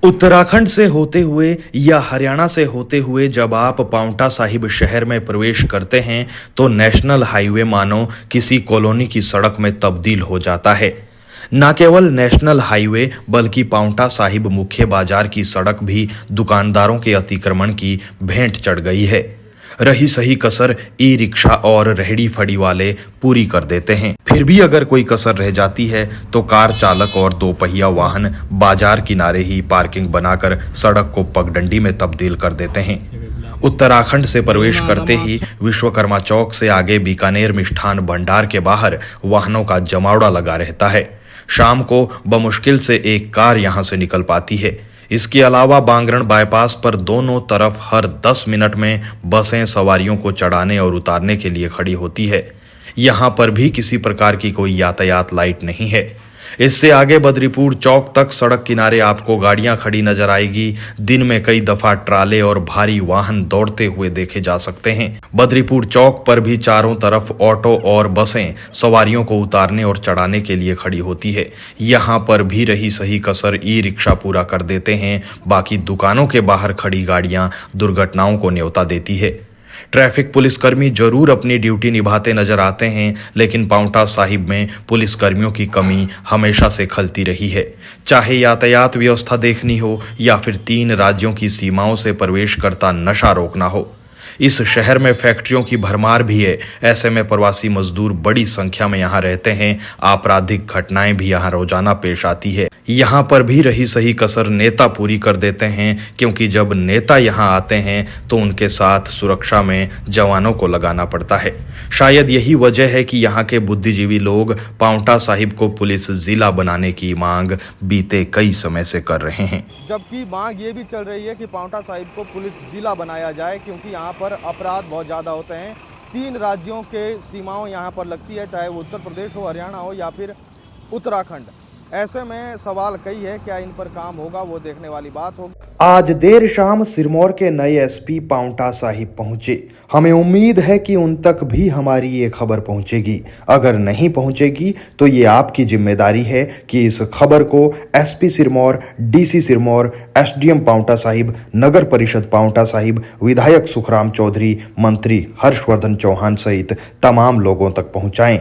उत्तराखंड से होते हुए या हरियाणा से होते हुए जब आप पांवटा साहिब शहर में प्रवेश करते हैं तो नेशनल हाईवे मानो किसी कॉलोनी की सड़क में तब्दील हो जाता है। न केवल नेशनल हाईवे बल्कि पांवटा साहिब मुख्य बाजार की सड़क भी दुकानदारों के अतिक्रमण की भेंट चढ़ गई है। रही सही कसर ई रिक्शा और रेहड़ी फड़ी वाले पूरी कर देते हैं। फिर भी अगर कोई कसर रह जाती है तो कार चालक और 2 पहिया वाहन बाजार किनारे ही पार्किंग बनाकर सड़क को पगडंडी में तब्दील कर देते हैं। उत्तराखंड से प्रवेश करते ही विश्वकर्मा चौक से आगे बीकानेर मिष्ठान भंडार के बाहर वाहनों का जमावड़ा लगा रहता है। शाम को बमुश्किल से एक कार यहां से निकल पाती है। इसके अलावा बांगरण बाईपास पर दोनों तरफ हर 10 मिनट में बसें सवारियों को चढ़ाने और उतारने के लिए खड़ी होती है। यहां पर भी किसी प्रकार की कोई यातायात लाइट नहीं है। इससे आगे बद्रीपुर चौक तक सड़क किनारे आपको गाड़ियां खड़ी नजर आएगी। दिन में कई दफा ट्राले और भारी वाहन दौड़ते हुए देखे जा सकते हैं। बद्रीपुर चौक पर भी चारों तरफ ऑटो और बसें सवारियों को उतारने और चढ़ाने के लिए खड़ी होती है। यहां पर भी रही सही कसर ई रिक्शा पूरा कर देते हैं। बाकी दुकानों के बाहर खड़ी गाड़ियां दुर्घटनाओं को न्योता देती है। ट्रैफिक पुलिसकर्मी जरूर अपनी ड्यूटी निभाते नजर आते हैं, लेकिन पांवटा साहिब में पुलिसकर्मियों की कमी हमेशा से खलती रही है। चाहे यातायात व्यवस्था देखनी हो या फिर 3 राज्यों की सीमाओं से प्रवेश करता नशा रोकना हो। इस शहर में फैक्ट्रियों की भरमार भी है। ऐसे में प्रवासी मजदूर बड़ी संख्या में यहाँ रहते हैं। आपराधिक घटनाएं भी यहाँ रोजाना पेश आती है। यहाँ पर भी रही सही कसर नेता पूरी कर देते हैं, क्योंकि जब नेता यहाँ आते हैं तो उनके साथ सुरक्षा में जवानों को लगाना पड़ता है। शायद यही वजह है कि यहाँ के बुद्धिजीवी लोग पांवटा साहिब को पुलिस जिला बनाने की मांग बीते कई समय से कर रहे हैं। जबकि मांग ये भी चल रही है कि पांवटा साहिब को पुलिस जिला बनाया जाए, क्योंकि यहाँ पर अपराध बहुत ज़्यादा होते हैं। 3 राज्यों के सीमाओं यहाँ पर लगती है, चाहे वो उत्तर प्रदेश हो, हरियाणा हो या फिर उत्तराखंड। ऐसे में सवाल कई है, क्या इन पर काम होगा, वो देखने वाली बात होगी। आज देर शाम सिरमौर के नए एसपी पांवटा साहिब पहुंचे। हमें उम्मीद है कि उन तक भी हमारी ये खबर पहुंचेगी। अगर नहीं पहुंचेगी तो ये आपकी जिम्मेदारी है कि इस खबर को SP Sirmaur, DC Sirmaur, SDM Paonta Sahib, नगर परिषद पांवटा साहिब, विधायक सुखराम चौधरी, मंत्री हर्षवर्धन चौहान सहित तमाम लोगों तक पहुंचाएं।